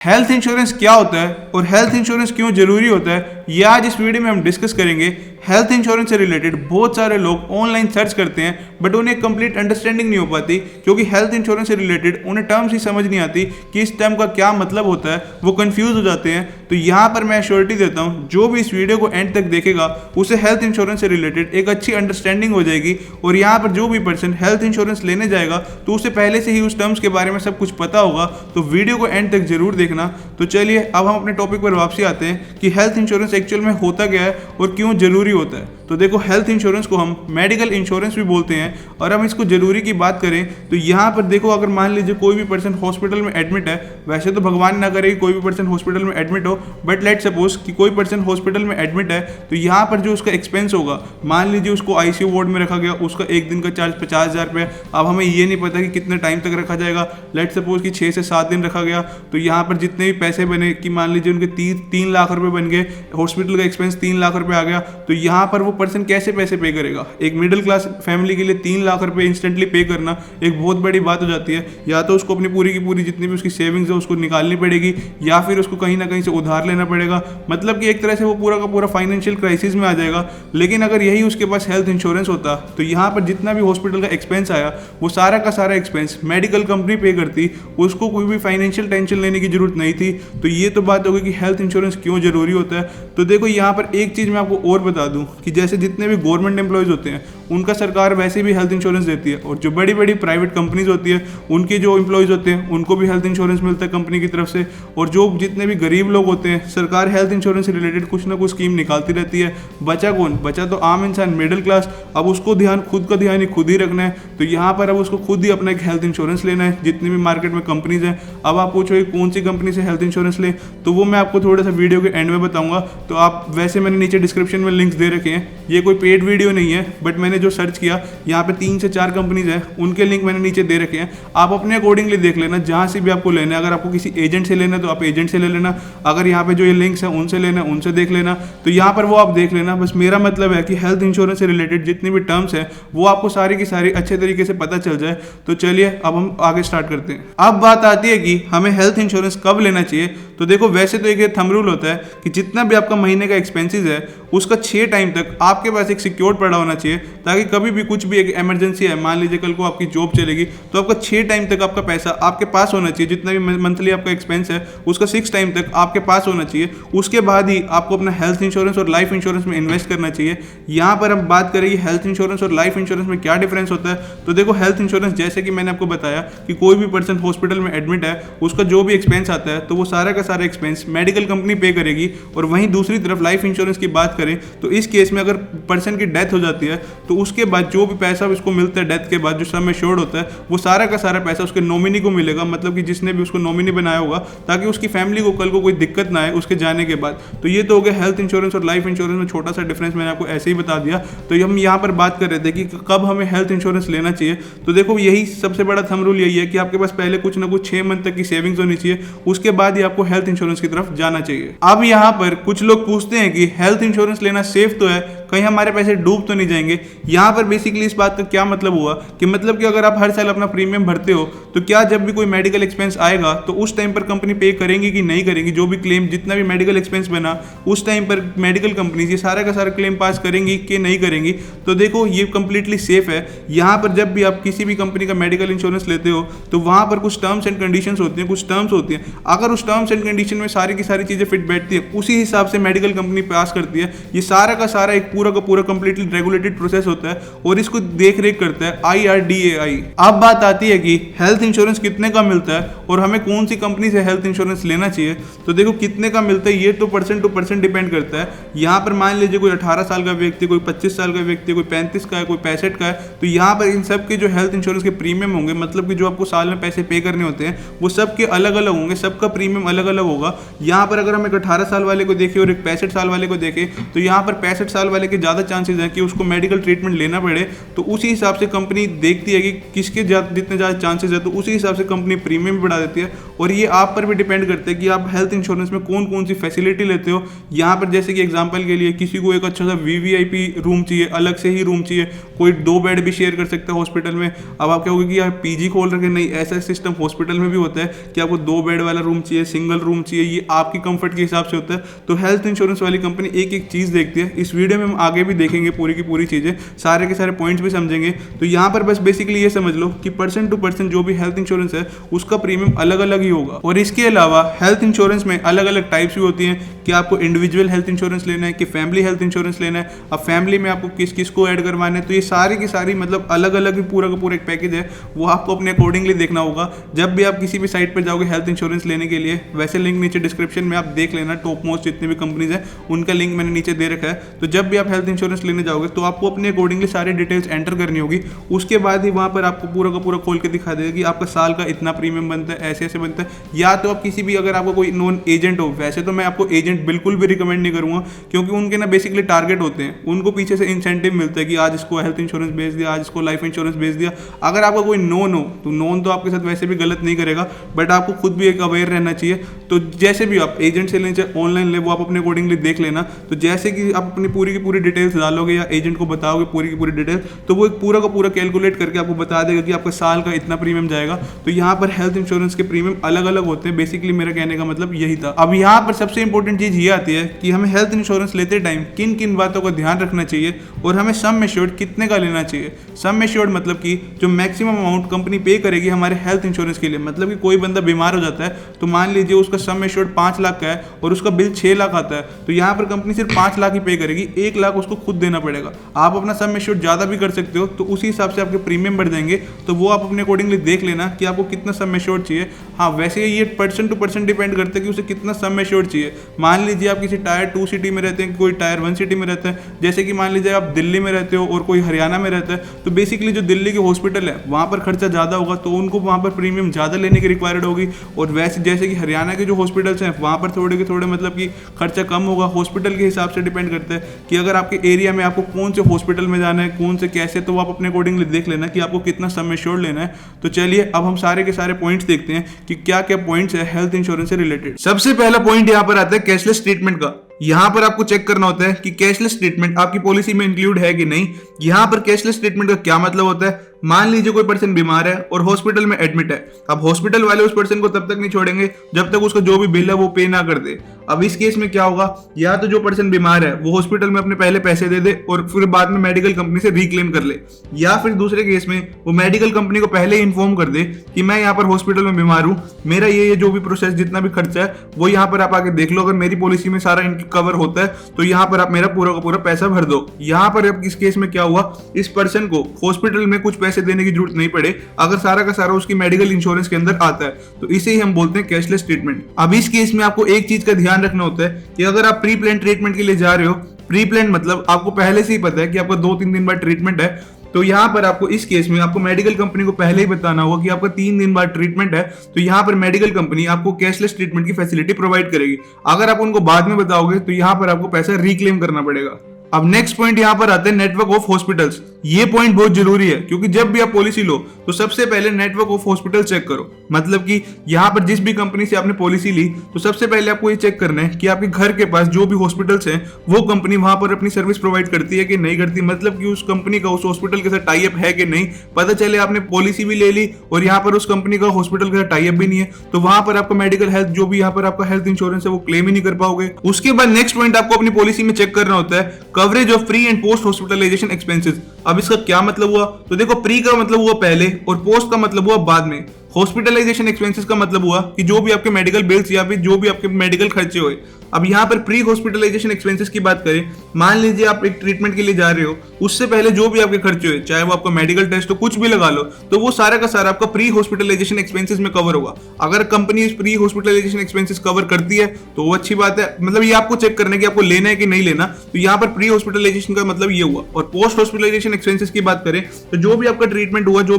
Health insurance क्या होता है और हेल्थ इंश्योरेंस क्यों जरूरी होता है, ये आज इस वीडियो में हम डिस्कस करेंगे। हेल्थ इंश्योरेंस से रिलेटेड बहुत सारे लोग ऑनलाइन सर्च करते हैं बट उन्हें कंप्लीट अंडरस्टैंडिंग नहीं हो पाती, क्योंकि हेल्थ इंश्योरेंस से रिलेटेड उन्हें टर्म्स ही समझ नहीं आती कि इस टर्म का क्या मतलब होता है, वो कंफ्यूज हो जाते हैं। तो यहाँ पर मैं श्योरिटी देता हूँ, जो भी इस वीडियो को एंड तक देखेगा उसे हेल्थ इंश्योरेंस से रिलेटेड एक अच्छी अंडरस्टैंडिंग हो जाएगी। और यहाँ पर जो भी पर्सन हेल्थ इंश्योरेंस लेने जाएगा तो उसे पहले से ही उस टर्म्स के बारे में सब कुछ पता होगा। तो वीडियो को एंड तक जरूर देखना। तो चलिए अब हम अपने टॉपिक पर वापसी आते हैं कि हेल्थ इंश्योरेंस एक्चुअल में होता क्या है और क्यों जरूरी होता है। तो देखो, हेल्थ इंश्योरेंस को हम मेडिकल इंश्योरेंस भी बोलते हैं। और हम इसको जरूरी की बात करें तो यहाँ पर देखो, अगर मान लीजिए कोई भी पर्सन हॉस्पिटल में एडमिट है, वैसे तो भगवान ना करे कि कोई भी पर्सन हॉस्पिटल में एडमिट हो, बट लेट सपोज कि कोई पर्सन हॉस्पिटल में एडमिट है, तो यहाँ पर जो उसका एक्सपेंस होगा, मान लीजिए उसको आईसीयू वार्ड में रखा गया, उसका एक दिन का चार्ज 50,000 रुपये। अब हमें ये नहीं पता कि कितने टाइम तक रखा जाएगा। लेट सपोज कि 6 से 7 दिन रखा गया, तो यहाँ पर जितने भी पैसे बने कि मान लीजिए उनके 3 लाख रुपए बन गए, हॉस्पिटल का एक्सपेंस 3 लाख रुपए आ गया, तो यहाँ पर वो पर्सन कैसे पैसे पे करेगा। एक मिडिल क्लास फैमिली के लिए 3 लाख रुपए इंस्टेंटली पे करना एक बहुत बड़ी बात हो जाती है। या तो उसको अपनी पूरी की पूरी जितनी भी उसकी सेविंग्स है उसको निकालनी पड़ेगी, या फिर उसको कहीं ना कहीं से उधार लेना पड़ेगा। मतलब कि एक तरह से वो पूरा का पूरा फाइनेंशियल क्राइसिस में आ जाएगा। लेकिन अगर यही उसके पास हेल्थ इंश्योरेंस होता तो यहाँ पर जितना भी हॉस्पिटल का एक्सपेंस आया वो सारा का सारा एक्सपेंस मेडिकल कंपनी पे करती, उसको कोई भी फाइनेंशियल टेंशन लेने की जरूरत नहीं थी। तो ये तो बात होगी कि हेल्थ इंश्योरेंस क्यों जरूरी होता है। तो देखो, यहाँ पर एक चीज मैं आपको और बता दूं कि जैसे जितने भी गवर्नमेंट एम्प्लॉयज होते हैं उनका सरकार वैसे भी हेल्थ इंश्योरेंस देती है, और जो बड़ी बड़ी प्राइवेट कंपनीज होती है उनके जो एम्प्लॉयज होते हैं उनको भी हेल्थ इंश्योरेंस मिलता है कंपनी की तरफ से। और जो जितने भी गरीब लोग होते हैं, सरकार हेल्थ इंश्योरेंस से रिलेटेड कुछ ना कुछ स्कीम निकालती रहती है। बचा कौन? बचा तो आम इंसान, मिडिल क्लास। अब उसको खुद का ध्यान ही खुद ही रखना है। तो यहाँ पर अब उसको खुद ही अपना एक हेल्थ इंश्योरेंस लेना है। जितनी भी मार्केट में कंपनीज हैं, अब आप पूछो कौन सी कंपनी से हेल्थ इंश्योरेंस ले, तो वो मैं आपको थोड़ा सा वीडियो के एंड में बताऊंगा। तो आप वैसे मैंने नीचे डिस्क्रिप्शन में लिंक्स दे रखे हैं, ये कोई पेड वीडियो नहीं है, बट मैंने जो सर्च किया यहाँ पे 3 से 4 कंपनीज हैं, उनके लिंक मैंने नीचे दे रखे हैं। आप अपने अकॉर्डिंगली देख लेना, जहाँ से भी आपको लेना है। अगर आपको किसी एजेंट से लेना है तो आप एजेंट से ले लेना, अगर यहाँ पे जो ये लिंक्स हैं उनसे लेना है उनसे देख लेना। तो यहाँ पर वो आप देख लेना। बस मेरा मतलब है कि हेल्थ इंश्योरेंस से रिलेटेड जितनी भी टर्म्स हैं वो आपको सारी की सारी अच्छे तरीके से पता चल जाए। तो चलिए अब हम आगे स्टार्ट करते हैं। अब बात आती है कि हमें हेल्थ इंश्योरेंस कब लेना चाहिए। तो देखो, वैसे तो एक थंब रूल होता है कि जितना भी आपका महीने का एक्सपेंसेस है उसका 6 टाइम तक आपके पास एक सिक्योर्ड पड़ा होना चाहिए, ताकि कभी भी कुछ भी एक इमरजेंसी है, मान लीजिए कल को आपकी जॉब चलेगी, तो आपका 6 टाइम तक आपका पैसा आपके पास होना चाहिए। जितना भी मंथली आपका एक्सपेंस है उसका 6 टाइम तक आपके पास होना चाहिए। उसके बाद ही आपको अपना हेल्थ इंश्योरेंस और लाइफ इंश्योरेंस में इन्वेस्ट करना चाहिए। यहाँ पर हम बात करेंगे हेल्थ इंश्योरेंस और लाइफ इंश्योरेंस में क्या डिफरेंस होता है। तो देखो, हेल्थ इंश्योरेंस जैसे कि मैंने आपको बताया कि कोई भी पर्सन हॉस्पिटल में एडमिट है, उसका जो भी एक्सपेंस आता है तो वो सारा का सारा एक्सपेंस मेडिकल कंपनी पे करेगी। और वहीं दूसरी तरफ लाइफ इंश्योरेंस की बात करें तो इस केस में अगर पर्सन की डेथ हो जाती है तो उसके बाद जो भी पैसा उसको मिलता है डेथ के बाद, जो सम एश्योर्ड होता है, वो सारा का सारा पैसा उसके नॉमिनी को मिलेगा। मतलब कि जिसने भी उसको नॉमिनी बनाया होगा, ताकि उसकी फैमिली को कल को कोई दिक्कत ना आए उसके जाने के बाद। तो ये तो हो गया हेल्थ इंश्योरेंस और लाइफ इंश्योरेंस में छोटा सा डिफरेंस, मैंने आपको ऐसे ही बता दिया। तो हम यहाँ पर बात कर रहे थे कि कब हमें हेल्थ इंश्योरेंस लेना चाहिए। तो देखो, यही सबसे बड़ा थंब रूल यही है कि आपके पास पहले कुछ ना कुछ 6 मंथ तक की सेविंग्स होनी चाहिए, उसके बाद ही आपको हेल्थ इंश्योरेंस की तरफ जाना चाहिए। अब यहाँ पर कुछ लोग पूछते हैं कि हेल्थ इंश्योरेंस लेना सेफ तो है, कहीं हमारे पैसे डूब तो नहीं जाएंगे। यहाँ पर बेसिकली इस बात का क्या मतलब हुआ कि मतलब कि अगर आप हर साल अपना प्रीमियम भरते हो तो क्या जब भी कोई मेडिकल एक्सपेंस आएगा तो उस टाइम पर कंपनी पे करेंगी कि नहीं करेंगी। जो भी क्लेम, जितना भी मेडिकल एक्सपेंस बना उस टाइम पर मेडिकल कंपनीज ये सारा का सारा क्लेम पास करेंगी कि नहीं करेंगी। तो देखो, ये कंप्लीटली सेफ है। यहाँ पर जब भी आप किसी भी कंपनी का मेडिकल इंश्योरेंस लेते हो तो वहाँ पर कुछ टर्म्स एंड कंडीशंस होती हैं, कुछ टर्म्स होती हैं। अगर उस टर्म्स एंड कंडीशन में सारी की सारी चीज़ें फिट बैठती है, उसी हिसाब से मेडिकल कंपनी पास करती है। ये सारा का सारा एक पूरा का पूरा कंप्लीटली रेगुलेटेड प्रोसेस होता है और इसको देख रेख करता है IRDAI। अब बात आती है कि हेल्थ इंश्योरेंस कितने का मिलता है और हमें कौन सी कंपनी से हेल्थ इंश्योरेंस लेना चाहिए। तो देखो, कितने का मिलता है ये तो पर्सन टू पर्सन डिपेंड करता है। यहाँ पर मान लीजिए कोई 18 साल का व्यक्ति, कोई 25 साल का व्यक्ति, कोई 35 का है, कोई 65 का है, तो यहाँ पर इन सब के जो हेल्थ इंश्योरेंस के प्रीमियम होंगे, मतलब कि जो आपको साल में पैसे पे करने होते हैं, वो सबके अलग अलग होंगे, सबका प्रीमियम अलग अलग होगा। यहाँ पर अगर हम एक 18 साल वाले को देखें और एक 65 साल वाले को देखें तो यहाँ पर 65 साल वाले के ज़्यादा चांसेस हैं कि उसको मेडिकल ट्रीटमेंट लेना पड़े, तो उसी हिसाब से कंपनी देखती है कि किसके जितने ज़्यादा चांसेस है, तो उसी हिसाब से कंपनी प्रीमियम भी बढ़ा देती है। और ये आप पर भी डिपेंड करता है कि आप हेल्थ इंश्योरेंस में कौन कौन सी फैसिलिटी लेते हो। यहाँ पर जैसे कि एग्जांपल के लिए किसी को एक अच्छा सा वीवीआईपी रूम चाहिए, अलग से ही रूम चाहिए, कोई 2 बेड भी शेयर कर सकता है हॉस्पिटल में। अब आप कहोगे कि यार पीजी खोल रखे, नहीं, ऐसा सिस्टम हॉस्पिटल में भी होता है कि आपको 2 बेड वाला रूम चाहिए, सिंगल रूम चाहिए, ये आपकी कंफर्ट के हिसाब से होता है। तो हेल्थ इंश्योरेंस वाली कंपनी एक एक चीज़ देखती है। इस वीडियो में हम आगे भी देखेंगे पूरी की पूरी चीज़ें, सारे के सारे पॉइंट्स भी समझेंगे। तो यहाँ पर बस बेसिकली ये समझ लो कि पर्सन टू पर्सन जो भी हेल्थ इंश्योरेंस है उसका प्रीमियम अलग अलग ही होगा। और इसके अलावा हेल्थ इंश्योरेंस में अलग अलग टाइप्स भी होती हैं कि आपको इंडिविजुअल हेल्थ इंश्योरेंस लेना है कि फैमिली हेल्थ इंश्योरेंस लेना है, अब फैमिली में आपको किस किस को ऐड करवाना है। तो ये सारी की सारी मतलब अलग अलग ही पूरा का पूरा एक पैकेज है, वो आपको अपने अकॉर्डिंगली देखना होगा जब भी आप किसी भी साइट पर जाओगे हेल्थ इंश्योरेंस लेने के लिए। वैसे लिंक नीचे डिस्क्रिप्शन में आप देख लेना, टॉप मोस्ट जितनी भी कंपनीज है उनका लिंक मैंने नीचे दे रखा है। तो जब भी आप हेल्थ इंश्योरेंस लेने जाओगे तो आपको अपने अकॉर्डिंगली सारी डिटेल्स एंटर करनी होगी। उसके बाद ही वहाँ पर आपको पूरा का पूरा खोल के दिखा देगा कि आपका साल का इतना प्रीमियम बनता है, ऐसे ऐसे बनता है। या तो आप किसी भी, अगर आपको कोई नॉन एजेंट हो, वैसे तो मैं आपको एजेंट बिल्कुल भी रिकमेंड नहीं करूँगा क्योंकि उनके ना बेसिकली टारगेट होते हैं, उनको पीछे से इंसेंटिव मिलता है कि आज इसको हेल्थ इंश्योरेंस भेज दिया, आज इसको लाइफ इंश्योरेंस भेज दिया। अगर आपका कोई नॉन हो तो नॉन तो आपके साथ वैसे भी गलत नहीं करेगा, बट आपको खुद भी एक अवेयर रहना चाहिए। तो जैसे भी आप एजेंट से लें चाहे ऑनलाइन ले, वो आप अपने अकॉर्डिंगली देख लेना। तो जैसे कि आप अपनी पूरी की पूरी डिटेल्स डालोगे या एजेंट को बताओगे पूरी की पूरी डिटेल, तो वो एक पूरा का पूरा कैलकुलेट करके आपको बता देगा कि आपका साल का इतना प्रीमियम जाएगा। तो यहाँ पर हेल्थ इंश्योरेंस के प्रीमियम अलग अलग होते हैं। बेसिकली मेरा कहने का मतलब यही था। अब यहाँ पर सबसे इंपॉर्टेंट चीज़ ये आती है कि हमें हेल्थ इंश्योरेंस लेते टाइम किन किन बातों का ध्यान रखना चाहिए और हमें सम एश्योर्ड कितने का लेना चाहिए। सम एश्योर्ड मतलब कि जो मैक्सिमम अमाउंट कंपनी पे करेगी हमारे हेल्थ इंश्योरेंस के लिए, मतलब कि कोई बंदा बीमार हो जाता है तो मान लीजिए उसका सम एश्योर्ड 5 लाख का है और उसका बिल 6 लाख आता है, तो यहाँ पर कंपनी सिर्फ 5 लाख ही पे करेगी, 1 लाख उसको खुद देना पड़ेगा। आप अपना सम एश्योर्ड ज़्यादा भी कर सकते हो, तो उसी हिसाब से आपके प्रीमियम बढ़ जाएंगे। तो वो आप अपने अकॉर्डिंगली देख लेना कि आपको कितना सम एश्योर्ड चाहिए। हाँ, वैसे ये पर्सन टू पर्सन डिपेंड करता है कि उसे कितना सम एश्योर्ड चाहिए। मान लीजिए आप किसी टायर 2 सिटी में रहते हैं, कोई टायर 1 सिटी में रहता है, जैसे कि मान लीजिए आप दिल्ली में रहते हो और कोई हरियाणा में रहता है, तो बेसिकली जो दिल्ली के हॉस्पिटल है वहाँ पर खर्चा ज़्यादा होगा, तो उनको वहाँ पर प्रीमियम ज़्यादा लेने की रिक्वायर्ड होगी। और वैसे जैसे कि हरियाणा के जो हॉस्पिटल्स हैं वहाँ पर थोड़े के थोड़े मतलब कि खर्चा कम होगा। हॉस्पिटल के हिसाब से डिपेंड करता है कि अगर आपके एरिया में आपको कौन से हॉस्पिटल में जाना है, कौन से कैसे, तो आप अपने अकॉर्डिंगली देख लेना कि आपको कितना सम एश्योर्ड लेना है। तो चलिए अब हम सारे के सारे पॉइंट्स देखते हैं कि क्या क्या पॉइंट्स है हेल्थ इंश्योरेंस से रिलेटेड। सबसे पहला पॉइंट यहाँ पर आता है कैशलेस ट्रीटमेंट का। यहाँ पर आपको चेक करना होता है कि कैशलेस ट्रीटमेंट आपकी पॉलिसी में इंक्लूड है कि नहीं। यहाँ पर कैशलेस ट्रीटमेंट का क्या मतलब होता है, मान लीजिए कोई पर्सन बीमार है और हॉस्पिटल में एडमिट है। अब हॉस्पिटल वाले उस पर्सन को तब तक नहीं छोड़ेंगे जब तक उसका जो भी बिल है वो पे ना कर दे। अब इस केस में क्या होगा, या तो जो पर्सन बीमार है वो हॉस्पिटल में अपने पहले पैसे दे दे और फिर बाद में मेडिकल कंपनी से रिक्लेम कर ले, या फिर दूसरे केस में वो मेडिकल कंपनी को पहले ही इन्फॉर्म कर दे कि मैं यहाँ पर हॉस्पिटल में बीमार हूँ, मेरा ये जो भी प्रोसेस जितना भी खर्चा है वो यहाँ पर आप आके देख लो, अगर मेरी पॉलिसी में सारा कवर होता है तो यहाँ पर आप मेरा पूरा का पूरा पैसा भर दो। यहाँ पर अब इस केस में क्या हुआ, इस पर्सन को हॉस्पिटल में कुछ पैसे देने की जरूरत नहीं पड़े अगर सारा का सारा उसकी मेडिकल इंश्योरेंस के अंदर आता है, तो इसे ही हम बोलते हैं कैशलेस ट्रीटमेंट। अब इस केस में आपको एक चीज का ध्यान रखना होता है कि अगर आप प्री प्लान ट्रीटमेंट के लिए जा रहे हो, प्री प्लान मतलब आपको पहले से ही पता है कि आपका 2-3 दिन बाद ट्रीटमेंट है, तो यहाँ पर आपको इस केस में आपको मेडिकल कंपनी को पहले ही बताना होगा कि आपका 3 दिन बाद ट्रीटमेंट है, तो यहाँ पर मेडिकल कंपनी आपको कैशलेस ट्रीटमेंट की फैसिलिटी प्रोवाइड करेगी। अगर आप उनको बाद में बताओगे तो यहाँ पर आपको पैसा रिक्लेम करना पड़ेगा। अब नेक्स्ट पॉइंट यहाँ पर आते हैं नेटवर्क ऑफ हॉस्पिटल्स। ये पॉइंट बहुत जरूरी है क्योंकि जब भी आप पॉलिसी लो तो सबसे पहले नेटवर्क ऑफ हॉस्पिटल चेक करो। मतलब कि यहाँ पर जिस भी कंपनी से आपने पॉलिसी ली तो सबसे पहले आपको ये चेक करना है कि आपके घर के पास जो भी हॉस्पिटल्स हैं वो कंपनी वहां पर अपनी सर्विस प्रोवाइड करती है कि नहीं करती, मतलब कि उस कंपनी का उस हॉस्पिटल के साथ टाई अप है कि नहीं। पता चले आपने पॉलिसी भी ले ली और यहाँ पर उस कंपनी का हॉस्पिटल के साथ टाई अप भी नहीं है, तो वहां पर आपका मेडिकल हेल्थ जो भी यहाँ पर आपका हेल्थ इंश्योरेंस है वो क्लेम ही नहीं कर पाओगे। उसके बाद नेक्स्ट पॉइंट आपको अपनी पॉलिसी में चेक करना होता है coverage of pre and post hospitalization expenses. अब इसका क्या मतलब हुआ, तो देखो प्री का मतलब हुआ पहले और पोस्ट का मतलब हुआ बाद में। हॉस्पिटलाइजेशन एक्सपेंसेस का मतलब हुआ कि जो भी आपके मेडिकल बिल्स या फिर जो भी आपके मेडिकल खर्चे हुए। अब यहाँ पर प्री हॉस्पिटलाइजेशन एक्सपेंसेस की बात करें, मान लीजिए आप एक ट्रीटमेंट के लिए जा रहे हो, उससे पहले जो भी आपके खर्चे हुए, चाहे वो आपका मेडिकल टेस्ट हो, कुछ भी लगा लो, तो वो सारा का सारा आपका प्री हॉस्पिटलाइजेशन एक्सपेंसेस में कवर होगा। अगर कंपनी इस प्री हॉस्पिटलाइजेशन एक्सपेंसेस कवर करती है तो वो अच्छी बात है, मतलब ये आपको चेक करना है कि आपको लेना है कि नहीं लेना। तो यहाँ पर प्री हॉस्पिटलाइजेशन का मतलब ये हुआ। और पोस्ट हॉस्पिटलाइजेशन एक्सपेंसेस की बात करें तो जो भी आपका ट्रीटमेंट हुआ, जो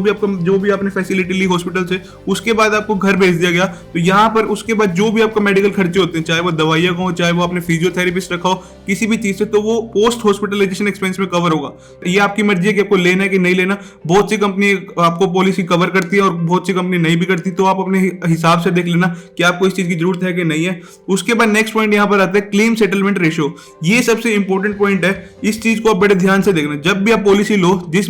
भी आपने फैसिलिटी ली हॉस्पिटल से, उसके बाद आपको घर भेज दिया गया, तो यहाँ पर उसके बाद जो भी आपका मेडिकल खर्चे होते हैं, चाहे वो दवाइयाँ रखा हो, चाहे वो आपने फिजियोथेरेपिस्ट रखा हो, किसी भी चीज से, तो वो पोस्ट हॉस्पिटलाइजेशन एक्सपेंस में कवर होगा। ये आपकी मर्जी है कि आपको लेना है कि नहीं लेना। बहुत सी कंपनी आपको पॉलिसी कवर करती है और बहुत सी कंपनी नहीं भी करती, तो आप अपने हिसाब से देख लेना कि आपको इस चीज की जरूरत है कि नहीं है। उसके बाद नेक्स्ट पॉइंट यहाँ पर आता है क्लेम सेटलमेंट रेशियो। ये सबसे इंपॉर्टेंट पॉइंट है, इस चीज को आप बड़े ध्यान से देखना। जब भी आप पॉलिसी लो, जिस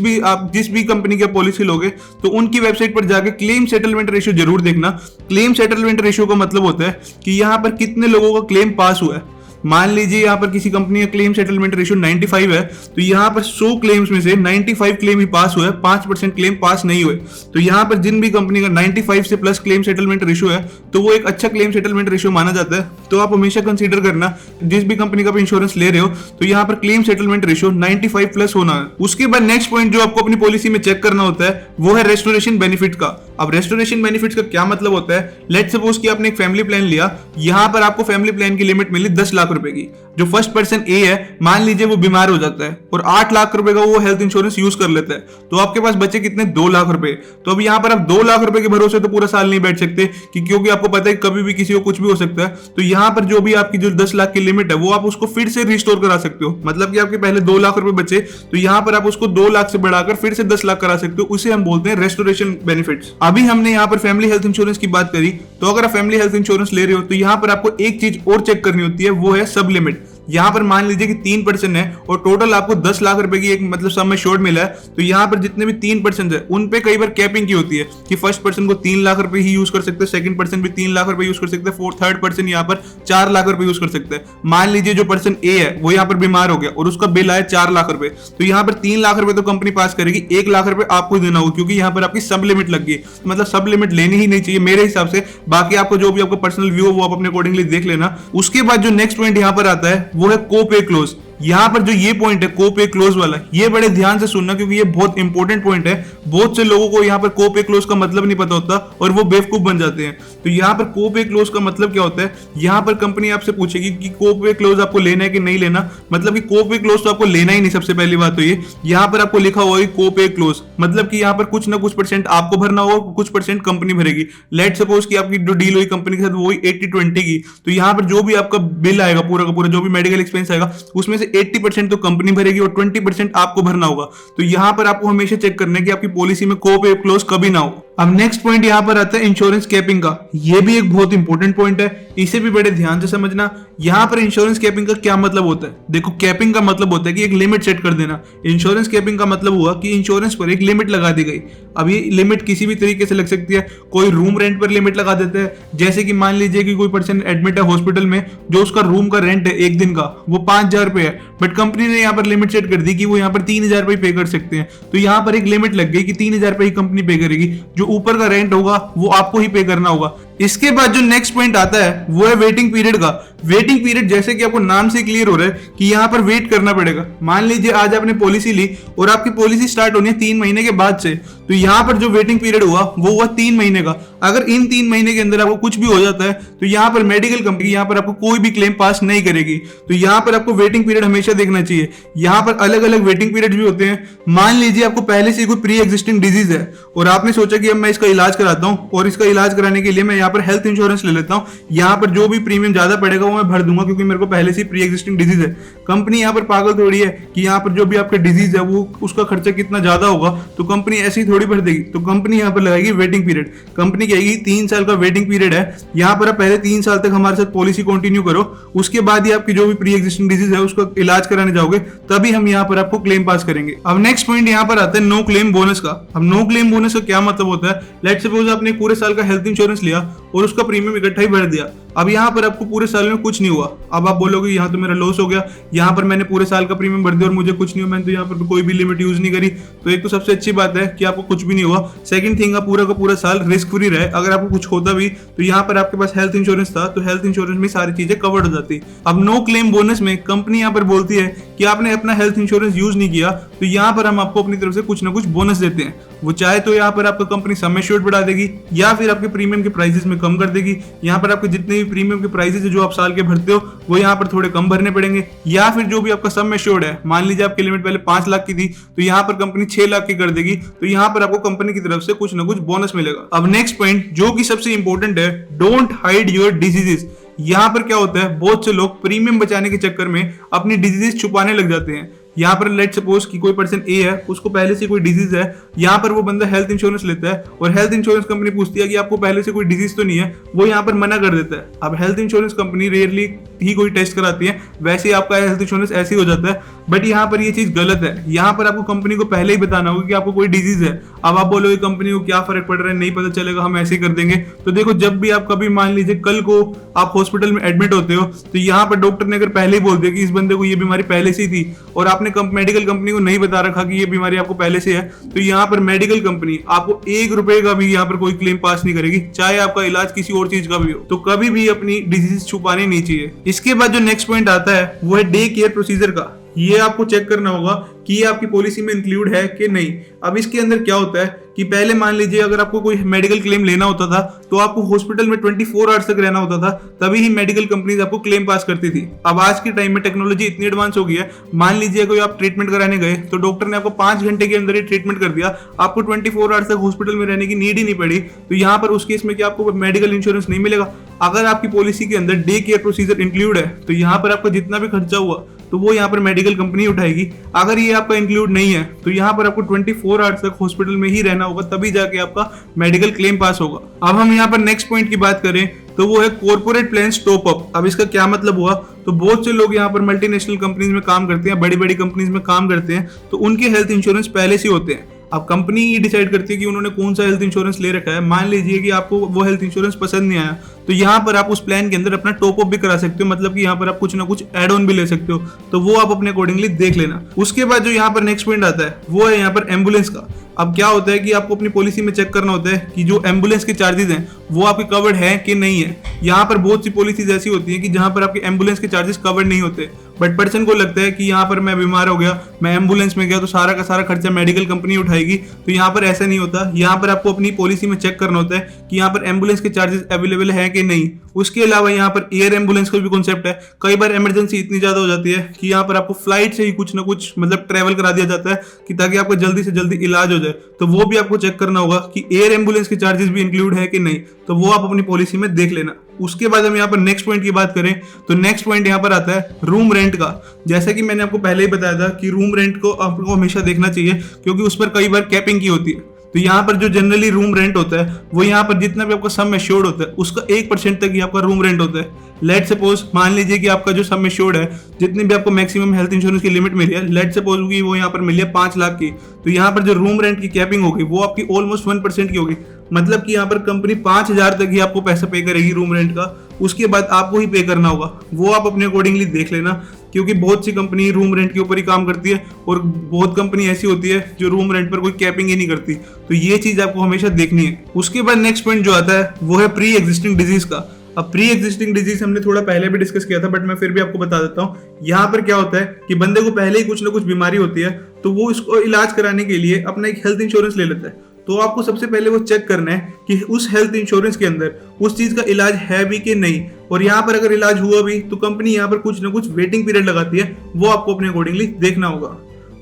भी कंपनी की पॉलिसी लोगे, तो उनकी वेबसाइट पर जाके क्लेम सेटलमेंट रेशियो जरूर देखना। क्लेम सेटलमेंट रेशियो का मतलब होता है कि यहाँ पर कितने लोगों का क्लेम पास हुआ है। मान लीजिए यहाँ पर किसी कंपनी का क्लेम सेटलमेंट रेशियो 95 है, तो यहाँ पर 100 क्लेम्स में से 95 क्लेम ही पास हुए, 5% क्लेम पास नहीं हुए। तो यहाँ पर जिन भी कंपनी का 95 से प्लस क्लेम सेटलमेंट रेशियो है, तो वो एक अच्छा क्लेम सेटलमेंट रेशियो माना जाता है। तो आप हमेशा कंसीडर करना, जिस भी कंपनी का इंश्योरेंस ले रहे हो, तो यहाँ पर क्लेम सेटलमेंट रेशियो 95 प्लस होना है। उसके बाद नेक्स्ट पॉइंट जो आपको अपनी पॉलिसी में चेक करना होता है, वो है रेस्टोरेशन बेनिफिट का। अब रेस्टोरेशन बेनिफिट्स का क्या मतलब होता है? लेट्स सपोज कि आपने एक फैमिली प्लान लिया, यहाँ पर आपको फैमिली प्लान की लिमिट मिली 10 लाख रुपए की। जो फर्स्ट पर्सन ए है, मान लीजिए वो बीमार हो जाता है और 8 लाख रुपए का वो हेल्थ इंश्योरेंस यूज कर लेता है, तो आपके पास बचे कितने? 2 लाख रुपए। तो अब यहाँ पर आप 2 लाख रुपए के भरोसे तो पूरा साल नहीं बैठ सकते, क्योंकि आपको पता है कभी भी किसी को कुछ भी हो सकता है। तो यहाँ पर जो भी आपकी जो 10 लाख की लिमिट है, वो आप उसको फिर से रिस्टोर करा सकते हो। मतलब कि आपके पहले 2 लाख रुपए बचे, तो यहाँ पर आप उसको 2 लाख से बढ़ाकर फिर से 10 लाख करा सकते हो। उसे हम बोलते हैं रेस्टोरेशन बेनिफिट्स। अभी हमने यहाँ पर फैमिली हेल्थ इंश्योरेंस की बात करी, तो अगर आप फैमिली हेल्थ इंश्योरेंस ले रहे हो, तो यहाँ पर आपको एक चीज और चेक करनी होती है, वो है सब लिमिट। यहाँ पर मान लीजिए कि 3% है और टोटल आपको 10 लाख रुपए की एक मतलब सम एश्योर्ड मिला है, तो यहाँ पर जितने भी 3% है, उन पे कई बार कैपिंग की होती है कि फर्स्ट पर्सन को 3 लाख रुपए ही यूज कर सकते हैं, सेकंड पर्सन भी 3 लाख रुपए यूज कर सकते हैं, थर्ड पर्सन यहाँ पर 4 लाख रुपए यूज कर सकते हैं। मान लीजिए जो पर्सन ए है वो यहाँ पर बीमार हो गया और उसका बिल आया 4 लाख रुपए, तो यहाँ पर 3 लाख रुपए तो कंपनी पास करेगी, 1 लाख रुपए आपको देना होगा, क्योंकि यहाँ पर आपकी सब लिमिट लग गई। मतलब सब लिमिट लेनी ही नहीं चाहिए मेरे हिसाब से। बाकी आपको जो भी आपका पर्सनल व्यू है वो आप अपने अकॉर्डिंगली देख लेना। उसके बाद जो नेक्स्ट पॉइंट यहाँ पर आता है, वो है को-पे क्लोज। यहाँ पर जो ये पॉइंट है को-पे क्लोज वाला, ये बड़े ध्यान से सुनना, क्योंकि ये बहुत इंपॉर्टेंट पॉइंट है। बहुत से लोगों को यहाँ पर को-पे क्लोज का मतलब नहीं पता होता और वो बेवकूफ बन जाते हैं। तो यहाँ पर को-पे क्लोज का मतलब क्या होता है? यहाँ पर कंपनी आपसे पूछेगी कि को-पे क्लोज आपको लेना है कि नहीं लेना। मतलब कि को-पे क्लोज तो आपको लेना ही नहीं। सबसे पहली बात तो ये, यहाँ पर आपको लिखा हुआ है को-पे क्लोज, मतलब कि यहाँ पर कुछ ना कुछ % आपको भरना होगा, कुछ % कंपनी भरेगी। लेट सपोज कि आपकी जो डील हुई कंपनी के साथ वो 80-20 की, तो यहाँ पर जो भी आपका बिल आएगा पूरा का पूरा, जो भी मेडिकल एक्सपेंस आएगा, उसमें से 80% तो कंपनी भरेगी और 20% आपको भरना होगा। तो यहाँ पर आपको हमेशा चेक करना है कि आपकी पॉलिसी में को-पे क्लोज कभी ना हो। अब नेक्स्ट पॉइंट यहाँ पर आता है इंश्योरेंस कैपिंग का। ये भी एक बहुत इंपॉर्टेंट पॉइंट है, इसे भी बड़े ध्यान से समझना। यहाँ पर इंश्योरेंस कैपिंग का क्या मतलब होता है? देखो, कैपिंग का मतलब होता है कि एक लिमिट सेट कर देना। इंश्योरेंस कैपिंग का मतलब हुआ कि इंश्योरेंस पर एक लिमिट लगा दी गई। अब ये लिमिट किसी भी तरीके से लग सकती है। कोई रूम रेंट पर लिमिट लगा देता है, जैसे कि मान लीजिए कि कोई पर्सन एडमिट है हॉस्पिटल में, जो उसका रूम का रेंट है एक दिन का वो 5,000 रुपए है, बट कंपनी ने यहाँ पर लिमिट सेट कर दी कि वो यहाँ पर 3,000 रुपए पे कर सकते हैं। तो यहाँ पर एक लिमिट लग गई कि 3,000 रुपए ही कंपनी पे करेगी, जो ऊपर का रेंट होगा वो आपको ही पे करना होगा। इसके बाद जो नेक्स्ट पॉइंट आता है वो है वेटिंग पीरियड का। वेटिंग पीरियड जैसे कि आपको नाम से क्लियर हो रहा है कि यहाँ पर वेट करना पड़ेगा। मान लीजिए आज आपने पॉलिसी ली और आपकी पॉलिसी स्टार्ट होनी है 3 महीने के बाद से, तो यहाँ पर जो वेटिंग पीरियड हुआ वो हुआ 3 महीने का। अगर इन 3 महीने के अंदर आपको कुछ भी हो जाता है, तो यहाँ पर मेडिकल कंपनी यहाँ पर आपको कोई भी क्लेम पास नहीं करेगी। तो यहाँ पर आपको वेटिंग पीरियड हमेशा देखना चाहिए। यहाँ पर अलग अलग वेटिंग पीरियड भी होते हैं। मान लीजिए आपको पहले से कोई प्री एग्जिस्टिंग डिजीज है और आपने सोचा कि अब मैं इसका इलाज कराता हूँ, और इसका इलाज कराने के लिए मैं यहाँ पर हेल्थ इंश्योरेंस ले लेता हूँ। यहाँ पर जो भी प्रीमियम ज्यादा पड़ेगा वो मैं भर दूंगा, क्योंकि मेरे को पहले से प्री एग्जिस्टिंग डिजीज है। कंपनी यहाँ पर पागल थोड़ी है कि यहाँ पर जो भी आपका डिजीज है वो उसका खर्चा कितना ज्यादा होगा, तो कंपनी ऐसी थोड़ी भर देगी। तो कंपनी यहाँ पर लगाएगी वेटिंग पीरियड। कंपनी कहेगी 3 साल का वेटिंग पीरियड है, यहाँ पर आप पहले 3 साल तक हमारे साथ पॉलिसी कंटिन्यू करो, उसके बाद ही आपकी जो भी प्री एग्जिस्टिंग डिजीज है उसका इलाज कराने जाओगे, तभी हम यहाँ पर आपको क्लेम पास करेंगे। अब नेक्स्ट पॉइंट यहाँ पर आता है नो क्लेम बोनस का। अब नो क्लेम बोनस का क्या मतलब होता है? लेट्स सपोज आपने पूरे साल का हेल्थ इंश्योरेंस लिया और उसका प्रीमियम इकट्ठा ही भर दिया। अब यहाँ पर आपको पूरे साल में कुछ नहीं हुआ। अब आप बोलोगे यहाँ तो मेरा लॉस हो गया, यहाँ पर मैंने पूरे साल का प्रीमियम भर दिया और मुझे कुछ नहीं हुआ, मैंने तो यहाँ पर कोई भी लिमिट यूज नहीं करी। तो एक तो सबसे अच्छी बात है कि आपको कुछ भी नहीं हुआ। सेकंड थिंग, आप पूरा का पूरा साल रिस्क फ्री रहे। अगर आपको कुछ होता भी तो यहाँ पर आपके पास हेल्थ इंश्योरेंस था, तो हेल्थ इंश्योरेंस में सारी चीजें कवर्ड हो जाती। अब नो क्लेम बोनस में कंपनी यहाँ पर बोलती है कि आपने अपना हेल्थ इंश्योरेंस यूज नहीं किया, तो यहाँ पर हम आपको अपनी तरफ से कुछ ना कुछ बोनस देते हैं। वो चाहे तो यहाँ पर आपका कंपनी सम एश्योर्ड बढ़ा देगी, या फिर आपके प्रीमियम के प्राइसेस में कम कर देगी। यहाँ पर आपके जितने भी प्रीमियम के प्राइसेस जो आप साल के भरते हो वो यहाँ पर थोड़े कम भरने पड़ेंगे, या फिर जो भी आपका सम एश्योर्ड है, मान लीजिए आपकी लिमिट पहले 5 लाख की थी, तो यहाँ पर कंपनी 6 लाख की कर देगी। तो यहाँ पर आपको कंपनी की तरफ से कुछ ना कुछ बोनस मिलेगा। अब नेक्स्ट पॉइंट जो कि सबसे इंपॉर्टेंट है, डोंट हाइड योर डिजीजेस। यहाँ पर क्या होता है, बहुत से लोग प्रीमियम बचाने के चक्कर में अपनी डिजीज छुपाने लग जाते हैं। यहाँ पर लेट सपोज कि कोई पर्सन ए है, उसको पहले से कोई डिजीज है, यहाँ पर वो बंदा हेल्थ इंश्योरेंस लेता है और हेल्थ इंश्योरेंस कंपनी पूछती है कि आपको पहले से कोई डिजीज तो नहीं है, वो यहाँ पर मना कर देता है। अब हेल्थ इंश्योरेंस कंपनी रेयरली ही कोई टेस्ट कराती है, वैसे ही आपका हेल्थ इंश्योरेंस ऐसे ही हो जाता है। बट यहाँ पर ये चीज गलत है, यहाँ पर आपको कंपनी को पहले ही बताना होगा कि आपको कोई डिजीज है। अब आप बोलोगे कंपनी को क्या फर्क पड़ रहा है, नहीं पता चलेगा, हम ऐसे ही कर देंगे। तो देखो, जब भी आप कभी मान लीजिए कल को आप हॉस्पिटल में एडमिट होते हो, तो यहाँ पर डॉक्टर ने अगर पहले ही बोल दिया कि इस बंदे को ये बीमारी पहले से ही थी और आपने मेडिकल कंपनी को नहीं बता रखा कि ये बीमारी आपको पहले से है, तो यहाँ पर मेडिकल कंपनी आपको 1 रुपए का भी यहाँ पर कोई क्लेम पास नहीं करेगी, चाहे आपका इलाज किसी और चीज का भी हो। तो कभी भी अपनी डिजीज छुपानी नहीं चाहिए। इसके बाद जो नेक्स्ट पॉइंट आता है वो है डे केयर प्रोसीजर का। ये आपको चेक करना होगा कि ये आपकी पॉलिसी में इंक्लूड है कि नहीं। अब इसके अंदर क्या होता है कि पहले मान लीजिए अगर आपको कोई मेडिकल क्लेम लेना होता था तो आपको हॉस्पिटल में 24 आवर्स तक रहना होता था, तभी ही मेडिकल कंपनीज आपको क्लेम पास करती थी। अब आज के टाइम में टेक्नोलॉजी इतनी एडवांस हो गई है, मान लीजिए कोई आप ट्रीटमेंट कराने गए तो डॉक्टर ने आपको 5 घंटे के अंदर ही ट्रीटमेंट कर दिया, आपको 24 आवर्स तक हॉस्पिटल में रहने की नीड ही नहीं पड़ी। तो यहाँ पर उस केस में क्या आपको मेडिकल इंश्योरेंस नहीं मिलेगा? अगर आपकी पॉलिसी के अंदर डे केयर प्रोसीजर इंक्लूड है तो यहाँ पर आपका जितना भी खर्चा हुआ तो वो यहाँ पर मेडिकल कंपनी उठाएगी। अगर ये आपका इंक्लूड नहीं है तो यहाँ पर आपको 24 आवर्स तक हॉस्पिटल में ही रहना होगा, तभी जाके आपका मेडिकल क्लेम पास होगा। अब हम यहाँ पर नेक्स्ट पॉइंट की बात करें तो वो है कॉर्पोरेट प्लान टॉप अप। अब इसका क्या मतलब हुआ? तो बहुत से लोग यहाँ पर मल्टीनेशनल कंपनीज में काम करते हैं, बड़ी बड़ी कंपनीज में काम करते हैं, तो उनके हेल्थ इंश्योरेंस पहले से होते हैं। अब कंपनी ही डिसाइड करती है कि उन्होंने कौन सा हेल्थ इंश्योरेंस ले रखा है। मान लीजिए कि आपको वो हेल्थ इंश्योरेंस पसंद नहीं आया, तो यहाँ पर आप उस प्लान के अंदर अपना टॉप अप भी करा सकते हो, मतलब कि यहाँ पर आप कुछ ना कुछ एड ऑन भी ले सकते हो, तो वो आप अपने अकॉर्डिंगली देख लेना। उसके बाद जो यहाँ पर नेक्स्ट पॉइंट आता है वो है यहाँ पर एम्बुलेंस का। अब क्या होता है कि आपको अपनी पॉलिसी में चेक करना होता है कि जो एम्बुलेंस के चार्जेस हैं वो आपके कवर्ड है कि नहीं है। यहाँ पर बहुत सी पॉलिसीज ऐसी होती हैं कि जहाँ पर आपके एम्बुलेंस के चार्जेस कवर्ड नहीं होते, बट पर्सन को लगता है कि यहाँ पर मैं बीमार हो गया, मैं एम्बुलेंस में गया तो सारा का सारा खर्चा मेडिकल कंपनी उठाएगी। तो यहाँ पर ऐसा नहीं होता, यहाँ पर आपको अपनी पॉलिसी में चेक करना होता है कि यहाँ पर एम्बुलेंस के चार्जेस अवेलेबल है कि नहीं। उसके अलावा यहाँ पर एयर एम्बुलेंस का भी कॉन्सेप्ट है। कई बार इमरजेंसी इतनी ज्यादा हो जाती है कि यहाँ पर आपको फ्लाइट से ही कुछ ना कुछ मतलब ट्रेवल करा दिया जाता है कि ताकि आपका जल्दी से जल्दी इलाज हो जाए, तो वो भी आपको चेक करना होगा कि एयर एम्बुलेंस के चार्जेस भी इंक्लूड है कि नहीं, तो वो आप अपनी पॉलिसी में देख लेना। उसके बाद हम यहाँ पर नेक्स्ट पॉइंट की बात करें तो नेक्स्ट पॉइंट यहाँ पर आता है रूम रेंट का। जैसा कि मैंने आपको पहले ही बताया था कि रूम रेंट को आपको हमेशा देखना चाहिए, क्योंकि उस पर कई बार कैपिंग की होती है। तो यहाँ पर जो जनरली रूम रेंट होता है वो यहाँ पर जितना भी आपका सम एश्योर्ड होता है उसका 1% तक ही आपका रूम रेंट होता है। लेट सपोज मान लीजिए कि आपका जो सम एश्योर्ड है, जितनी भी आपको मैक्सिमम हेल्थ इंश्योरेंस की लिमिट मिली है, लेट सपोज कि वो यहाँ पर मिली है 5 लाख की, तो यहाँ पर जो रूम रेंट की कैपिंग होगी वो आपकी ऑलमोस्ट 1% की होगी। मतलब कि यहाँ पर कंपनी 5,000 तक ही आपको पैसा पे करेगी रूम रेंट का, उसके बाद आपको ही पे करना होगा। वो आप अपने अकॉर्डिंगली देख लेना, क्योंकि बहुत सी कंपनी रूम रेंट के ऊपर ही काम करती है और बहुत कंपनी ऐसी होती है जो रूम रेंट पर कोई कैपिंग ही नहीं करती। तो ये चीज आपको हमेशा देखनी है। उसके बाद नेक्स्ट पॉइंट जो आता है वो है प्री एग्जिस्टिंग डिजीज का। अब प्री एग्जिस्टिंग डिजीज हमने थोड़ा पहले भी डिस्कस किया था, बट मैं फिर भी आपको बता देता हूँ। यहाँ पर क्या होता है कि बंदे को पहले ही कुछ ना कुछ बीमारी होती है, तो वो इसको इलाज कराने के लिए अपना एक हेल्थ इंश्योरेंस ले लेता है। तो आपको सबसे पहले वो चेक करना है कि उस हेल्थ इंश्योरेंस के अंदर उस चीज का इलाज है भी कि नहीं, और यहाँ पर अगर इलाज हुआ भी तो कंपनी यहाँ पर कुछ ना कुछ वेटिंग पीरियड लगाती है, वो आपको अपने अकॉर्डिंगली देखना होगा।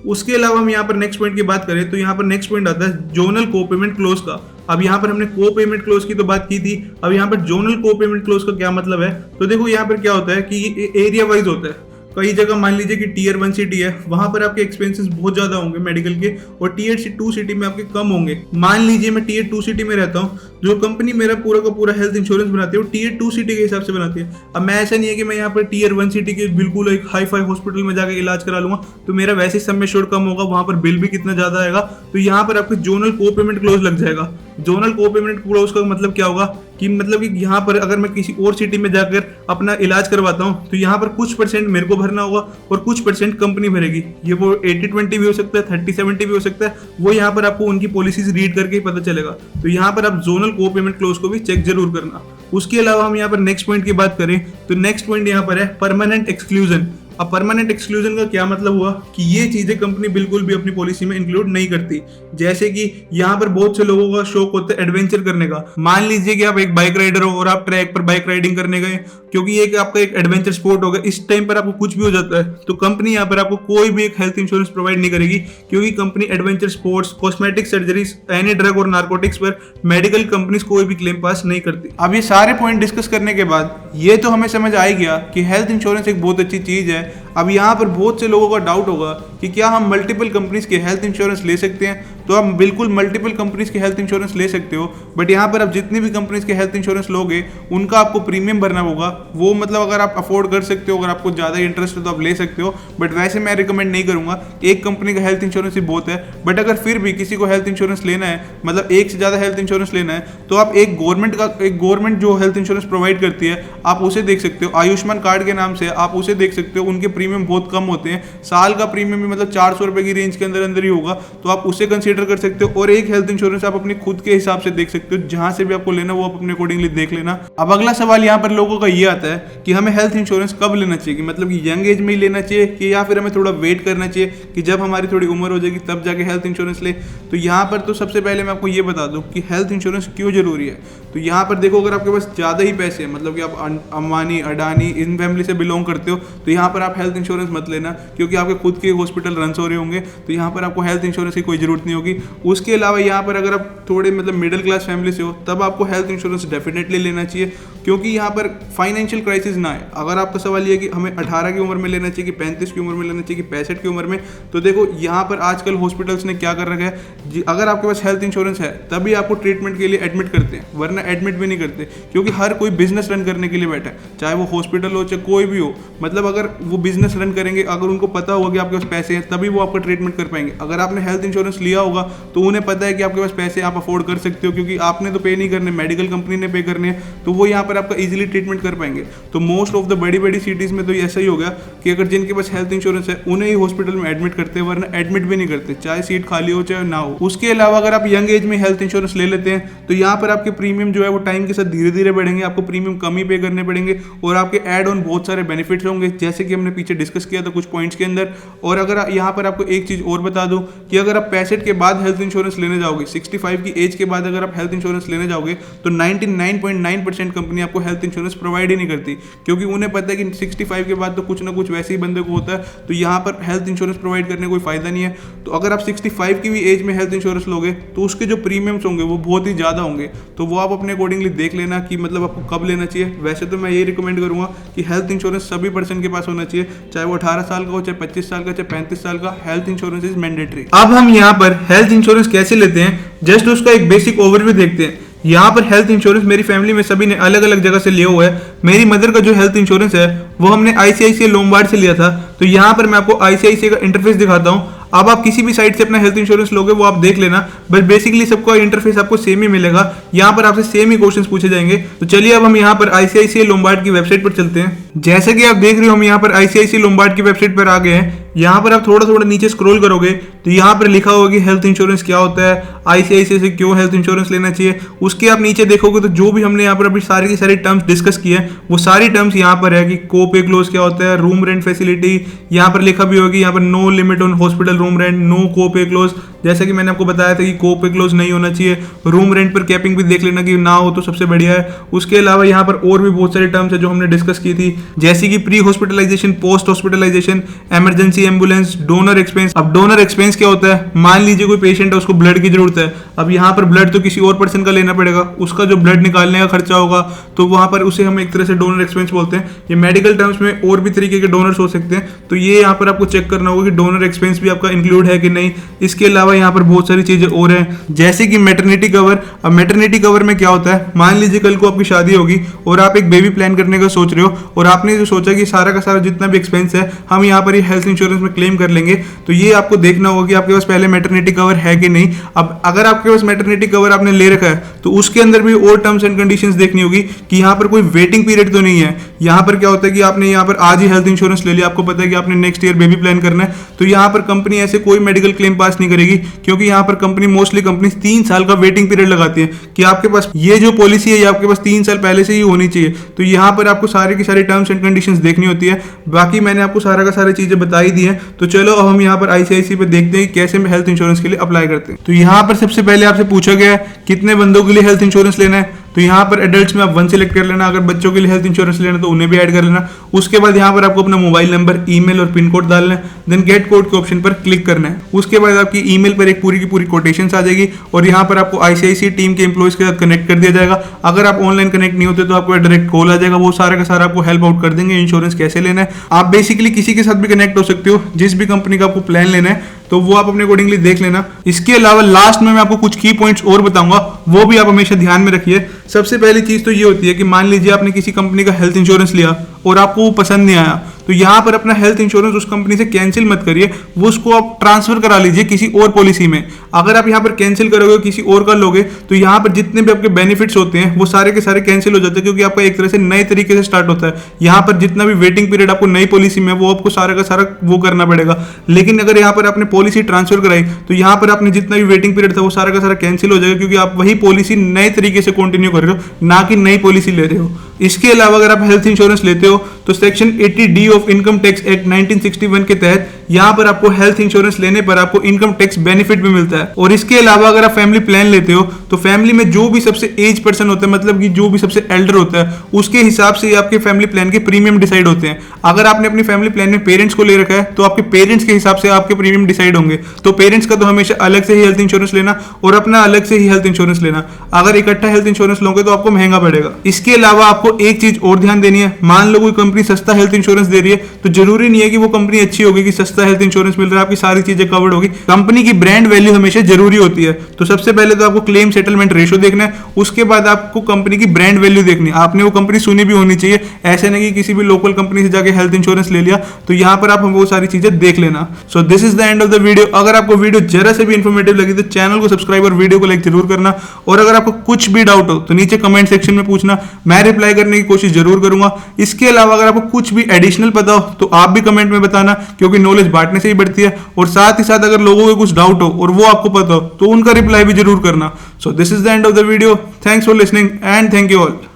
उसके अलावा हम यहाँ पर नेक्स्ट पॉइंट की बात करें तो यहाँ पर नेक्स्ट पॉइंट आता है जोनल को पेमेंट क्लोज का। अब यहाँ पर हमने को पेमेंट क्लोज की तो बात की थी, अब यहाँ पर जोनल को पेमेंट क्लोज का क्या मतलब है? तो देखो यहाँ पर क्या होता है कि एरिया वाइज होता है। कई जगह मान लीजिए कि टीयर 1 सिटी है, वहां पर आपके एक्सपेंसेस बहुत ज्यादा होंगे मेडिकल के, और टीयर 2 सिटी में आपके कम होंगे। मान लीजिए मैं टीयर 2 सिटी में रहता हूँ, जो कंपनी मेरा पूरा का पूरा हेल्थ इंश्योरेंस बनाती है वो टीयर 2 सिटी के हिसाब से बनाती है। अब मैं ऐसा नहीं है कि मैं यहाँ पर टीयर 1 सिटी के बिल्कुल एक हाई फाई हॉस्पिटल में जाकर इलाज करा लूंगा तो मेरा वैसे ही सम एश्योर्ड कम होगा, वहां पर बिल भी कितना ज्यादा आएगा। तो यहाँ पर आपके जोनल को पेमेंट क्लोज लग जाएगा। जोनल को पेमेंट क्लोज का मतलब क्या होगा कि मतलब कि यहाँ पर अगर मैं किसी और सिटी में जाकर अपना इलाज करवाता हूँ तो यहाँ पर कुछ परसेंट मेरे को भरना होगा और कुछ परसेंट कंपनी भरेगी। ये वो 80-20 भी हो सकता है, 30-70 भी हो सकता है, वो यहाँ पर आपको उनकी पॉलिसीज रीड करके ही पता चलेगा। तो यहाँ पर आप जोनल को पेमेंट क्लोज को भी चेक जरूर करना। उसके अलावा हम यहाँ पर नेक्स्ट पॉइंट की बात करें तो नेक्स्ट पॉइंट यहाँ पर है परमानेंट एक्सक्लूजन। अब परमानेंट एक्सक्लूजन का क्या मतलब हुआ कि ये चीजें कंपनी बिल्कुल भी अपनी पॉलिसी में इंक्लूड नहीं करती। जैसे कि यहाँ पर बहुत से लोगों का शौक होता है एडवेंचर करने का। मान लीजिए कि आप एक बाइक राइडर हो और आप ट्रैक पर बाइक राइडिंग करने गए, क्योंकि ये आपका एक एडवेंचर स्पोर्ट होगा। इस टाइम पर आपको कुछ भी हो जाता है तो कंपनी यहाँ पर आपको कोई भी एक हेल्थ इंश्योरेंस प्रोवाइड नहीं करेगी, क्योंकि company adventure sports, cosmetic surgeries, any drug और नार्कोटिक्स पर मेडिकल कंपनीज कोई भी क्लेम पास नहीं करती। अब ये सारे पॉइंट डिस्कस करने के बाद ये तो हमें समझ आ ही गया कि हेल्थ इंश्योरेंस एक बहुत अच्छी चीज है। अब यहाँ पर बहुत से लोगों का डाउट होगा कि क्या हम मल्टीपल कंपनीज के हेल्थ इंश्योरेंस ले सकते हैं। तो आप बिल्कुल मल्टीपल कंपनीज के हेल्थ इंश्योरेंस ले सकते हो, बट यहाँ पर आप जितनी भी कंपनीज के हेल्थ इंश्योरेंस लोगे उनका आपको प्रीमियम भरना होगा। वो मतलब अगर आप अफोर्ड कर सकते हो, अगर आपको ज़्यादा इंटरेस्ट है तो आप ले सकते हो, बट वैसे मैं रिकमेंड नहीं करूँगा। एक कंपनी का हेल्थ इंश्योरेंस ही बहुत है। बट अगर फिर भी किसी को हेल्थ इंश्योरेंस लेना है, मतलब एक से ज़्यादा हेल्थ इंश्योरेंस लेना है, तो आप एक गवर्नमेंट जो हेल्थ इंश्योरेंस प्रोवाइड करती है आप उसे देख सकते हो। आयुष्मान कार्ड के नाम से आप उसे देख सकते हो। उनके प्रीमियम बहुत कम होते हैं, साल का प्रीमियम भी मतलब 400 रुपए की रेंज के अंदर ही होगा, तो आप उसे कंसीडर कर सकते हो। और एक हेल्थ इंश्योरेंस आप अपनी खुद के हिसाब से देख सकते हो, जहां से भी आपको लेना वो आप अपने अकॉर्डिंगली देख लेना। अब अगला सवाल यहाँ पर लोगों का ये आता है कि हमें हेल्थ इंश्योरेंस कब लेना चाहिए, मतलब कि यंग एज में ही लेना चाहिए कि या फिर हमें थोड़ा वेट करना चाहिए कि जब हमारी थोड़ी उम्र हो जाएगी तब जाके हेल्थ इंश्योरेंस ले। तो यहाँ पर तो सबसे पहले मैं आपको ये बता दूं कि हेल्थ इंश्योरेंस क्यों जरूरी है। तो यहाँ पर देखो, अगर आपके पास ज़्यादा ही पैसे हैं, मतलब कि आप अंबानी, अडानी इन फैमिली से बिलोंग करते हो, तो यहाँ पर आप हेल्थ इंश्योरेंस मत लेना, क्योंकि आपके खुद के हॉस्पिटल रन हो रहे होंगे, तो यहाँ पर आपको हेल्थ इंश्योरेंस की कोई जरूरत नहीं होगी। उसके अलावा यहाँ पर अगर आप थोड़े मतलब मिडिल क्लास फैमिली से हो तब आपको हेल्थ इंश्योरेंस डेफिनेटली लेना चाहिए, क्योंकि यहाँ पर फाइनेंशियल क्राइसिस ना है। अगर आपका सवाल ये है कि हमें 18 की उम्र में लेना चाहिए कि 35 की उम्र में लेना चाहिए कि 65 की उम्र में, तो देखो यहाँ पर आजकल हॉस्पिटल्स ने क्या कर रखा है, अगर आपके पास हेल्थ इंश्योरेंस है तभी आपको ट्रीटमेंट के लिए एडमिट करते हैं, वरना एडमिट भी नहीं करते। क्योंकि हर कोई बिजनेस रन करने के लिए बैठा है, चाहे वो हॉस्पिटल हो चाहे कोई भी हो। मतलब अगर वो बिजनेस रन करेंगे, अगर उनको पता होगा कि आपके पास पैसे हैं तभी वो आपका ट्रीटमेंट कर पाएंगे। अगर आपने हेल्थ इंश्योरेंस लिया होगा तो उन्हें पता है कि आपके पास पैसे आप अफोर्ड कर सकते हो, क्योंकि आपने तो पे नहीं करने, मेडिकल कंपनी ने पे करने हैं, तो वो यहाँ पर आपका इजीली ट्रीटमेंट कर पाएंगे। तो मोस्ट ऑफ द बड़ी बड़ी सिटीज में तो ऐसा ही हो गया कि अगर जिनके पास हेल्थ इंश्योरेंस है उन्हें ही हॉस्पिटल में एडमिट करते हैं, वरना एडमिट भी नहीं करते, चाहे सीट खाली हो चाहे ना हो। उसके अलावा अगर आप यंग एज में हेल्थ इंश्योरेंस ले लेते हैं तो यहाँ पर आपके प्रीमियम जो है वो टाइम के साथ धीरे धीरे बढ़ेंगे, आपको प्रीमियम कम ही पे करने पड़ेंगे और आपके एड ऑन बहुत सारे बेनिफिट्स होंगे, जैसे कि हमने पीछे डिस्कस किया था कुछ पॉइंट्स के अंदर। और अगर यहाँ पर आपको एक चीज और बता दूं कि अगर आप 65 के बाद हेल्थ इंश्योरेंस लेने जाओगे, 65 की एज के बाद अगर आप हेल्थ इंश्योरेंस लेने जाओगे तो 99.9% कंपनी आपको हेल्थ इंश्योरेंस प्रोवाइड ही नहीं करती, क्योंकि उन्हें पता है कि 65 के बाद तो कुछ ना कुछ वैसे ही बंदे को होता है, तो यहाँ पर हेल्थ इंश्योरेंस प्रोवाइड करने कोई फायदा नहीं है। तो अगर आप 65 की भी एज में हेल्थ इंश्योरेंस लोगे तो उसके जो प्रीमियम्स होंगे वो बहुत ही ज़्यादा होंगे, तो वो आप अपने अकॉर्डिंगली देख लेना कि मतलब आपको कब लेना चाहिए। वैसे तो मैं ये रिकमेंड करूँगा कि हेल्थ इंश्योरेंस सभी पर्सन के पास होना चाहिए, चाहे वो 18 साल का हो, चाहे 25 साल का, चाहे 35 साल का, हेल्थ इंश्योरेंस इज मैंडेटरी। अब हम यहाँ पर हेल्थ इंश्योरेंस कैसे लेते हैं, जस्ट उसका एक बेसिक ओवरव्यू देखते हैं। यहाँ पर हेल्थ इंश्योरेंस मेरी फैमिली में सभी ने अलग अलग जगह से लिया हुआ है। मेरी मदर का जो हेल्थ इंश्योरेंस है वो हमने आईसीआईसीआई लोम्बार्ड से लिया था। तो यहाँ पर मैं आपको आईसीआईसीआई का इंटरफेस दिखाता हूँ। अब आप किसी भी साइट से अपना हेल्थ इंश्योरेंस लोगे वो आप देख लेना, बट बेसिकली सबका इंटरफेस आपको सेम ही मिलेगा। यहाँ पर आपसे सेम ही क्वेश्चंस पूछे जाएंगे। तो चलिए अब हम यहाँ पर आईसीआईसीआई लोम्बार्ड की वेबसाइट पर चलते हैं। जैसे कि आप देख रहे हो हम यहाँ पर आईसीआईसीआई लोम्बार्ड की वेबसाइट पर आ गए हैं। यहाँ पर आप थोड़ा थोड़ा नीचे स्क्रॉल करोगे तो यहाँ पर लिखा होगा कि हेल्थ इंश्योरेंस क्या होता है, आईसीआईसीआई से क्यों हेल्थ इंश्योरेंस लेना चाहिए। उसके आप नीचे देखोगे तो जो भी हमने यहाँ पर अभी सारी की सारी टर्म्स डिस्कस की है वो सारी टर्म्स यहाँ पर है कि को-पे क्लोज क्या होता है, रूम रेंट फैसिलिटी, यहाँ पर लिखा भी होगा यहाँ पर no limit on hospital room rent, no copay clause. जैसे कि मैंने आपको बताया था कि को-पे क्लोज नहीं होना चाहिए। रूम रेंट पर कैपिंग भी देख लेना कि ना हो तो सबसे बढ़िया है। उसके अलावा यहाँ पर और भी बहुत सारी टर्म्स है जो हमने डिस्कस की थी, जैसे कि pre hospitalization, post hospitalization, emergency ambulance, donor expense. अब डोनर एक्सपेंस क्या होता है, मान लीजिए कोई पेशेंट है उसको ब्लड की जरूरत है, अब यहाँ पर ब्लड तो किसी और पर्सन का लेना पड़ेगा, उसका जो ब्लड निकालने का खर्चा होगा तो वहां पर उसे हम एक तरह से डोनर एक्सपेंस बोलते हैं। ये मेडिकल टर्म्स में और भी तरीके के डोनर्स हो सकते हैं, तो ये यहाँ पर आपको चेक करना होगा कि डोनर एक्सपेंस भी आपका इंक्लूड है कि नहीं। इसके अलावा यहाँ पर बहुत सारी चीजें और हैं, जैसे कि मैटरनिटी कवर। अब मैटरनिटी कवर में क्या होता है, मान लीजिए कल को आपकी शादी होगी और आप एक बेबी प्लान करने का सोच रहे हो और आपने जो सोचा कि सारा का सारा जितना भी एक्सपेंस है हम यहाँ पर ये हेल्थ इंश्योरेंस में क्लेम कर लेंगे, तो ये आपको देखना होगा कि आपके पास पहले मैटरनिटी कवर है कि नहीं। अब अगर आपके पास मैटरनिटी कवर आपने ले रखा है तो उसके अंदर भी और टर्म्स एंड कंडीशंस देखनी होगी कि यहाँ पर कोई वेटिंग पीरियड तो नहीं है। यहाँ पर क्या होता है कि आपने यहाँ पर आज ही हेल्थ इंश्योरेंस ले लिया, आपको पता है कि आपने नेक्स्ट ईयर बेबी प्लान करना है, तो यहाँ पर कंपनी ऐसे कोई मेडिकल क्लेम पास नहीं करेगी, क्योंकि यहाँ पर कंपनी मोस्टली कंपनी 3 साल का वेटिंग पीरियड लगाती है कि आपके पास ये जो पॉलिसी है ये आपके पास 3 साल पहले से ही होनी चाहिए। तो यहाँ पर आपको सारी की सारी टर्म्स एंड कंडीशंस देखनी होती है। बाकी मैंने आपको सारा का सारी चीजें बता ही दी है। तो चलो अब हम यहाँ पर आईसीआईसी पे देखते हैं कैसे हम हेल्थ इंश्योरेंस के लिए अप्लाई करते हैं। तो यहाँ पर सबसे पहले आपसे पूछा गया है कितने बंदों के लिए हेल्थ इंश्योरेंस लेना है, तो यहाँ पर एडल्ट्स में आप 1 सिलेक्ट कर लेना, अगर बच्चों के लिए हेल्थ इंश्योरेंस लेना तो उन्हें भी ऐड कर लेना। उसके बाद यहाँ पर आपको अपना मोबाइल नंबर, ईमेल और पिन कोड डालना है, देन गेट कोड के ऑप्शन पर क्लिक करना है। उसके बाद आपकी ईमेल पर एक पूरी की पूरी कोटेशंस आ जाएगी और यहाँ पर आपको आईसीआईसी टीम के एम्प्लॉइज के साथ कनेक्ट कर दिया जाएगा। अगर आप ऑनलाइन कनेक्ट नहीं होते तो आपको डायरेक्ट कॉल आ जाएगा, वो सारा का सारा आपको हेल्प आउट कर देंगे इंश्योरेंस कैसे लेना है। आप बेसिकली किसी के साथ भी कनेक्ट हो सकते हो, जिस भी कंपनी का आपको प्लान लेना है तो वो आप अपने अकॉर्डिंगली देख लेना। इसके अलावा लास्ट में मैं आपको कुछ की पॉइंट्स और बताऊंगा, वो भी आप हमेशा ध्यान में रखिए। सबसे पहली चीज तो ये होती है कि मान लीजिए आपने किसी कंपनी का हेल्थ इंश्योरेंस लिया और आपको वो पसंद नहीं आया, तो यहाँ पर अपना हेल्थ इंश्योरेंस उस कंपनी से कैंसिल मत करिए, वो उसको आप ट्रांसफर करा लीजिए किसी और पॉलिसी में। अगर आप यहाँ पर कैंसिल करोगे किसी और का लोगे तो यहाँ पर जितने भी आपके बेनिफिट्स होते हैं वो सारे के सारे कैंसिल हो जाते हैं, क्योंकि आपका एक तरह से नए तरीके से स्टार्ट होता है। यहाँ पर जितना भी वेटिंग पीरियड आपको नई पॉलिसी में वो आपको सारा का सारा वो करना पड़ेगा। लेकिन अगर यहाँ पर आपने पॉलिसी ट्रांसफर कराई तो यहाँ पर आपने जितना भी वेटिंग पीरियड था वो सारा का सारा कैंसिल हो जाएगा, क्योंकि आप वही पॉलिसी नए तरीके से कंटिन्यू कर रहे हो, ना कि नई पॉलिसी ले रहे हो। इसके अलावा अगर आप हेल्थ इंश्योरेंस लेते हो तो section 80D of income tax act 1961 के तहत यहाँ पर आपको हेल्थ इंश्योरेंस लेने पर आपको इनकम टैक्स बेनिफिट भी मिलता है। और इसके अलावा अगर आप फैमिली प्लान लेते हो तो फैमिली में जो भी सबसे एज पर्सन होता है, मतलब कि जो भी सबसे एल्डर होता है, उसके हिसाब से आपके फैमिली प्लान के प्रीमियम डिसाइड होते हैं। अगर आपने अपनी फैमिली प्लान में पेरेंट्स को ले रखा है तो आपके पेरेंट्स के हिसाब से आपके प्रीमियम डिसाइड होंगे। तो पेरेंट्स का तो हमेशा अलग से ही हेल्थ इंश्योरेंस लेना और अपना अलग से ही हेल्थ इंश्योरेंस लेना। अगर इकट्ठा हेल्थ इंश्योरेंस लोगे तो आपको महंगा पड़ेगा। इसके अलावा आपको एक चीज और ध्यान देनी है, मान लो कोई कंपनी सस्ता हेल्थ इंश्योरेंस दे रही है तो जरूरी नहीं है कि वो कंपनी अच्छी होगी कि सस्ता हेल्थ इंश्योरेंस मिल रहा है, आपकी सारी चीजें कवर्ड होगी। कंपनी की ब्रांड वैल्यू हमेशा जरूरी होती है। तो सबसे पहले तो आपको क्लेम सेटलमेंट रेशो देखना है, उसके बाद आपको कंपनी की ब्रांड वैल्यू देखनी है। आपने वो कंपनी सुनी भी होनी चाहिए, ऐसे नहीं कि किसी भी लोकल कंपनी से जाके हेल्थ इंश्योरेंस ले लिया। तो यहाँ पर आप वो सारी चीजें देख लेना। So this is the end of the video. अगर आपको वीडियो जरा से भी इंफॉर्मेटिव लगी तो चैनल को सब्सक्राइब और वीडियो को लाइक जरूर करना। और अगर आपको कुछ भी डाउट हो तो नीचे कमेंट सेक्शन में पूछना, मैं रिप्लाई करने की कोशिश जरूर करूंगा। इसके अलावा अगर आपको कुछ भी एडिशनल पता हो तो आप भी कमेंट में बताना, क्योंकि नॉलेज बांटने से ही बढ़ती है। और साथ ही साथ अगर लोगों को कुछ डाउट हो और वो आपको पता हो तो उनका रिप्लाई भी जरूर करना। So this is the end of the video. Thanks for listening and thank you all.